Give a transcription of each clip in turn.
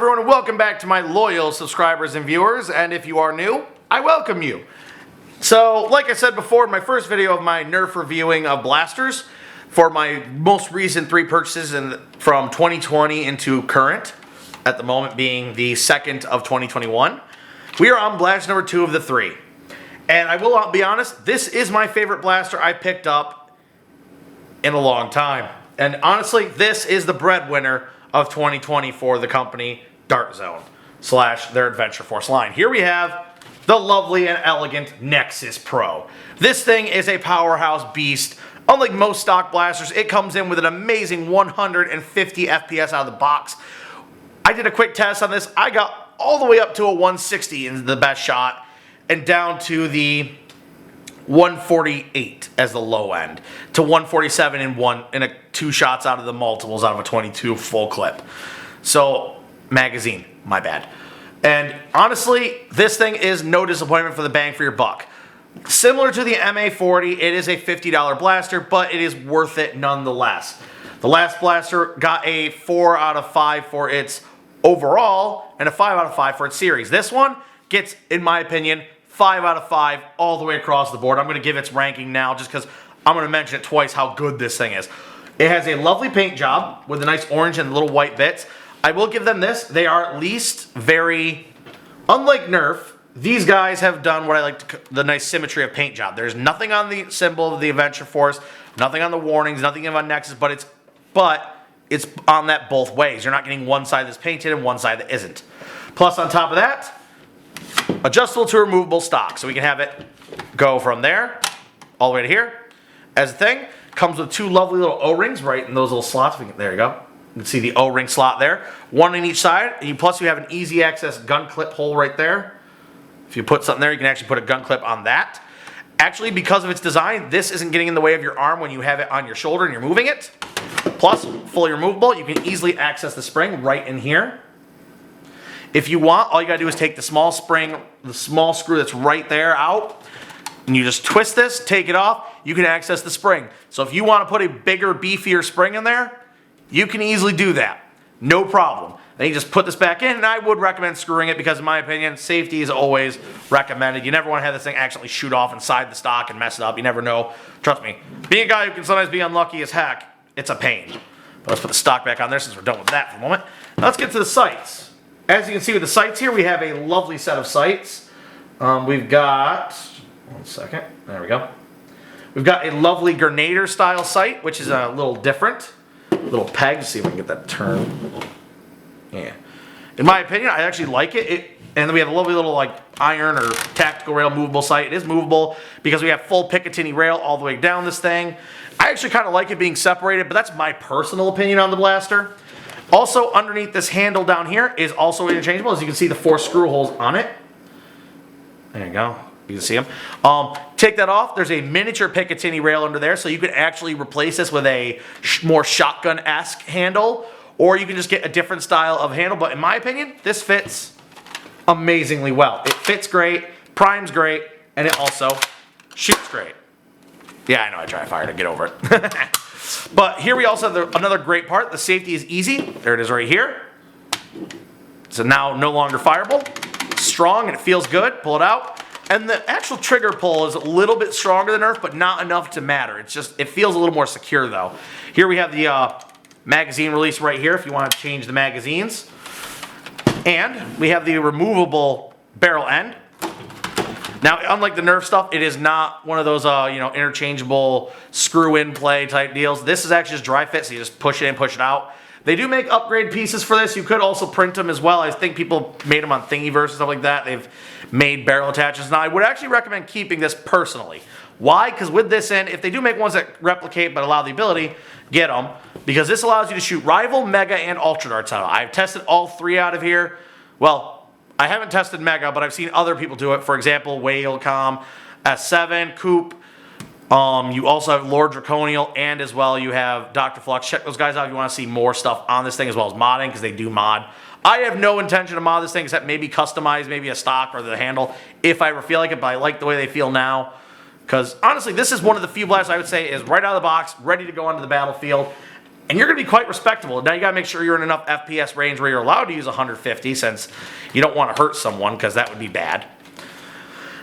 everyone, and welcome back to my loyal subscribers and viewers, and if you are new, I welcome you. So, like I said before in my first video of my Nerf reviewing of blasters, for my most recent 3 purchases from 2020 into current, at the moment being the 2nd of 2021, we are on blast number 2 of the 3. And I will be honest, this is my favorite blaster I picked up in a long time. And honestly, this is the breadwinner of 2020 for the company Dart Zone / their Adventure Force line. Here we have the lovely and elegant Nexus Pro. This thing is a powerhouse beast. Unlike most stock blasters, it comes in with an amazing 150 FPS out of the box. I did a quick test on this. I got all the way up to a 160 in the best shot and down to the 148 as the low end to 147 in 2 shots out of the multiples out of a 22 full clip. So magazine, my bad. And honestly, this thing is no disappointment for the bang for your buck. Similar to the MA40, it is a $50 blaster, but it is worth it nonetheless. The last blaster got a 4 out of 5 for its overall and a 5 out of 5 for its series. This one gets, in my opinion, 5 out of 5 all the way across the board. I'm going to give its ranking now just because I'm going to mention it twice how good this thing is. It has a lovely paint job with a nice orange and little white bits. I will give them this. They are at least very, unlike Nerf, these guys have done what I like the nice symmetry of paint job. There's nothing on the symbol of the Adventure Force, nothing on the warnings, nothing on Nexus, but it's on that both ways. You're not getting one side that's painted and one side that isn't. Plus, on top of that, adjustable to removable stock, so we can have it go from there all the way to here. As a thing, comes with 2 lovely little O-rings right in those little slots. There you go. You can see the O-ring slot there, 1 in each side. And plus, you have an easy access gun clip hole right there. If you put something there, you can actually put a gun clip on that. Actually, because of its design, this isn't getting in the way of your arm when you have it on your shoulder and you're moving it. Plus, fully removable. You can easily access the spring right in here. If you want, all you gotta do is take the small spring, the small screw that's right there out, and you just twist this, take it off, you can access the spring. So if you wanna put a bigger, beefier spring in there, you can easily do that. No problem. Then you just put this back in, and I would recommend screwing it because in my opinion, safety is always recommended. You never wanna have this thing actually shoot off inside the stock and mess it up. You never know. Trust me, being a guy who can sometimes be unlucky as heck, it's a pain. But let's put the stock back on there since we're done with that for a moment. Now let's get to the sights. As you can see with the sights here, we have a lovely set of sights. We've got, one second, there we go. We've got a lovely Grenader style sight, which is a little different. Little peg, let's see if we can get that turn. Yeah. In my opinion, I actually like it. And then we have a lovely little like iron or tactical rail movable sight. It is movable because we have full Picatinny rail all the way down this thing. I actually kind of like it being separated, but that's my personal opinion on the blaster. Also, underneath this handle down here is also interchangeable. As you can see, the 4 screw holes on it. There you go. You can see them. Take that off. There's a miniature Picatinny rail under there, so you could actually replace this with a more shotgun-esque handle, or you can just get a different style of handle. But in my opinion, this fits amazingly well. It fits great, primes great, and it also shoots great. Yeah, I know I try fire to get over it. But here we also have another great part. The safety is easy. There it is right here. So now no longer fireable. Strong and it feels good. Pull it out. And the actual trigger pull is a little bit stronger than Nerf, but not enough to matter. It's just, it feels a little more secure though. Here we have the magazine release right here if you want to change the magazines. And we have the removable barrel end. Now, unlike the Nerf stuff, it is not one of those, interchangeable screw-in play type deals. This is actually just dry fit, so you just push it in, push it out. They do make upgrade pieces for this. You could also print them as well. I think people made them on Thingiverse and stuff like that. They've made barrel attachments. Now, I would actually recommend keeping this personally. Why? Because with this in, if they do make ones that replicate but allow the ability, get them. Because this allows you to shoot Rival, Mega, and Ultra Darts out. I've tested all 3 out of here. Well, I haven't tested Mega, but I've seen other people do it. For example, Whalecom, S7, Coop. You also have Lord Draconial, and as well you have Dr. Flux. Check those guys out if you want to see more stuff on this thing, as well as modding, because they do mod. I have no intention to mod this thing except maybe customize maybe a stock or the handle if I ever feel like it, but I like the way they feel now. Because honestly, this is one of the few blasters I would say is right out of the box, ready to go onto the battlefield. and you're going to be quite respectable. Now you got to make sure you're in enough FPS range where you're allowed to use 150, since you don't want to hurt someone, because that would be bad.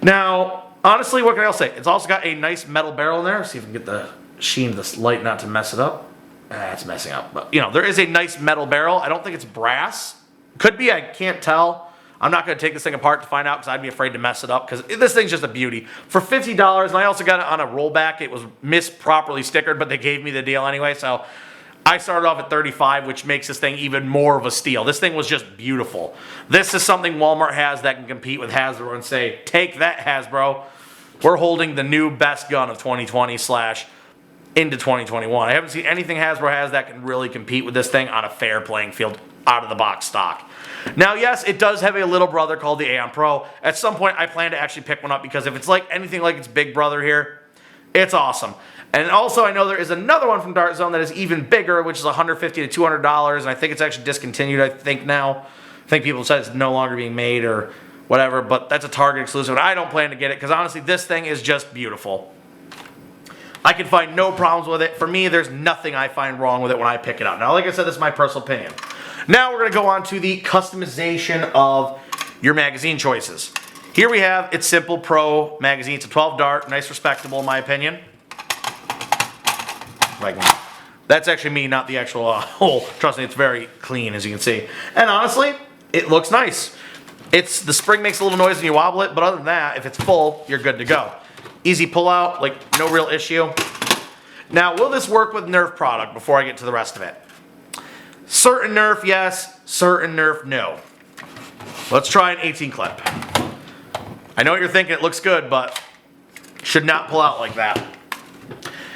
Now, honestly, what can I else say? It's also got a nice metal barrel in there. See if we can get the sheen of this light not to mess it up. It's messing up. But, you know, there is a nice metal barrel. I don't think it's brass. Could be, I can't tell. I'm not going to take this thing apart to find out because I'd be afraid to mess it up, because this thing's just a beauty. For $50, and I also got it on a rollback. It was misproperly stickered, but they gave me the deal anyway, so I started off at $35, which makes this thing even more of a steal. This thing was just beautiful. This is something Walmart has that can compete with Hasbro and say, take that, Hasbro. We're holding the new best gun of 2020 / into 2021. I haven't seen anything Hasbro has that can really compete with this thing on a fair playing field out of the box stock. Now, yes, it does have a little brother called the Aeon Pro. At some point, I plan to actually pick one up, because if it's like anything like its big brother here, it's awesome. And also, I know there is another one from Dart Zone that is even bigger, which is $150 to $200, and I think it's actually discontinued, I think, now. I think people said it's no longer being made or whatever, but that's a Target exclusive, and I don't plan to get it, because honestly, this thing is just beautiful. I can find no problems with it. For me, there's nothing I find wrong with it when I pick it up. Now, like I said, this is my personal opinion. Now we're going to go on to the customization of your magazine choices. Here we have It's Simple Pro magazine. It's a 12 dart, nice, respectable in my opinion. That's actually me, not the actual hole. Trust me, it's very clean, as you can see. And honestly, it looks nice. The spring makes a little noise when you wobble it, but other than that, if it's full, you're good to go. Easy pull out, like no real issue. Now, will this work with Nerf product before I get to the rest of it? Certain Nerf, yes. Certain Nerf, no. Let's try an 18 clip. I know what you're thinking, it looks good, but should not pull out like that.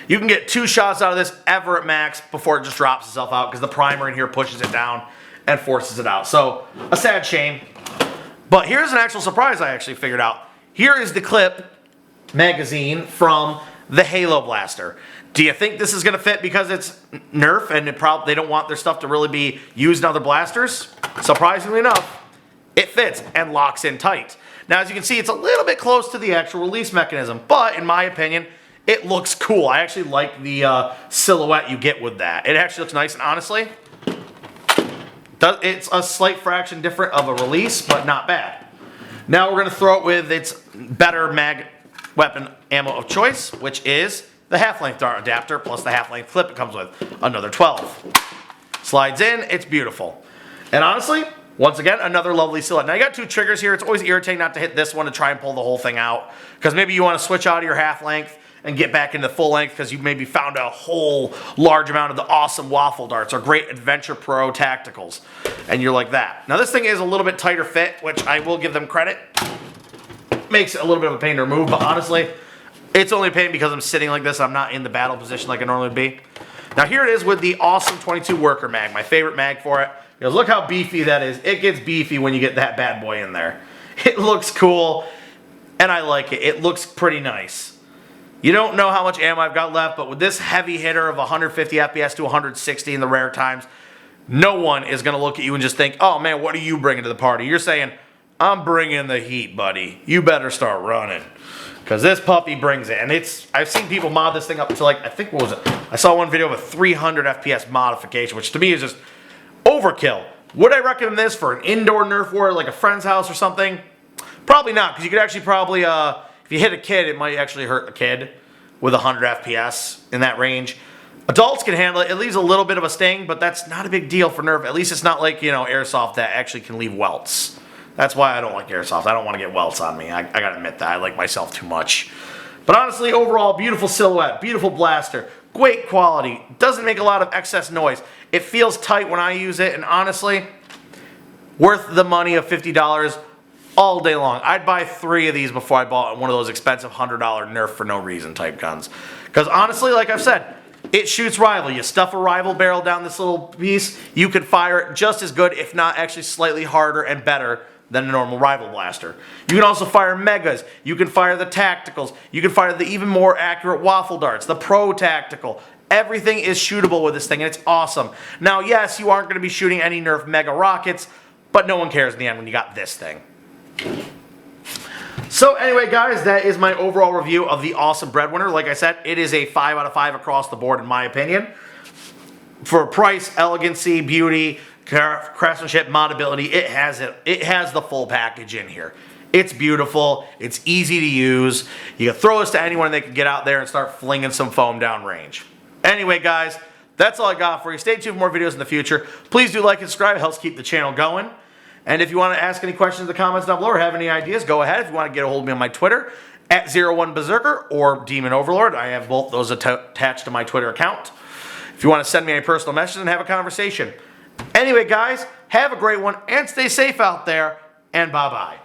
You can get 2 shots out of this ever at max before it just drops itself out, because the primer in here pushes it down and forces it out. So, a sad shame. But here's an actual surprise I actually figured out. Here is the clip magazine from the Halo Blaster. Do you think this is going to fit because it's Nerf and they don't want their stuff to really be used in other blasters? Surprisingly enough, it fits and locks in tight. Now, as you can see, it's a little bit close to the actual release mechanism, but in my opinion, it looks cool. I actually like the silhouette you get with that. It actually looks nice, and honestly, it's a slight fraction different of a release, but not bad. Now we're going to throw it with its better mag weapon ammo of choice, which is the half-length dart adapter plus the half-length clip it comes with, another 12. Slides in, it's beautiful. And honestly, once again, another lovely silhouette. Now you got 2 triggers here. It's always irritating not to hit this one to try and pull the whole thing out, because maybe you want to switch out of your half-length and get back into full length because you maybe found a whole large amount of the awesome waffle darts or great Adventure Pro tacticals, and you're like that. Now this thing is a little bit tighter fit, which I will give them credit. Makes it a little bit of a pain to remove, but honestly, it's only a pain because I'm sitting like this. I'm not in the battle position like I normally would be. Now here it is with the awesome 22 worker mag, my favorite mag for it. Because look how beefy that is. It gets beefy when you get that bad boy in there. It looks cool, and I like it. It looks pretty nice. You don't know how much ammo I've got left, but with this heavy hitter of 150 FPS to 160 in the rare times, no one is going to look at you and just think, oh man, what are you bringing to the party? You're saying, I'm bringing the heat, buddy. You better start running. Because this puppy brings it. And I've seen people mod this thing up to like, I think, what was it? I saw one video of a 300 FPS modification, which to me is just overkill. Would I recommend this for an indoor Nerf war, like a friend's house or something? Probably not, because you could actually probably, if you hit a kid, it might actually hurt a kid with 100 FPS in that range. Adults can handle it. It leaves a little bit of a sting, but that's not a big deal for Nerf. At least it's not like, you know, airsoft that actually can leave welts. That's why I don't like airsoft. I don't want to get welts on me. I gotta admit that. I like myself too much. But honestly, overall, beautiful silhouette, beautiful blaster, great quality, doesn't make a lot of excess noise. It feels tight when I use it, and honestly, worth the money of $50 all day long. I'd buy 3 of these before I bought one of those expensive $100 Nerf for no reason type guns. Because honestly, like I've said, it shoots rival. You stuff a rival barrel down this little piece, you can fire it just as good, if not actually slightly harder and better than a normal rival blaster. You can also fire megas, you can fire the tacticals, you can fire the even more accurate waffle darts, the pro tactical. Everything is shootable with this thing, and it's awesome. Now, yes, you aren't going to be shooting any Nerf mega rockets, but no one cares in the end when you got this thing. So anyway, guys, that is my overall review of the awesome Breadwinner. Like I said, it is a 5 out of 5 across the board in my opinion. For price, elegancy, beauty, craftsmanship, modability, it has it. It has the full package in here. It's beautiful. It's easy to use. You can throw this to anyone and they can get out there and start flinging some foam down range. Anyway, guys, that's all I got for you. Stay tuned for more videos in the future. Please do like and subscribe. It helps keep the channel going. And if you want to ask any questions in the comments down below or have any ideas, go ahead. If you want to get a hold of me on my Twitter, at 01Berserker or Demon Overlord. I have both those attached to my Twitter account. If you want to send me a personal message and have a conversation. Anyway, guys, have a great one and stay safe out there. And bye-bye.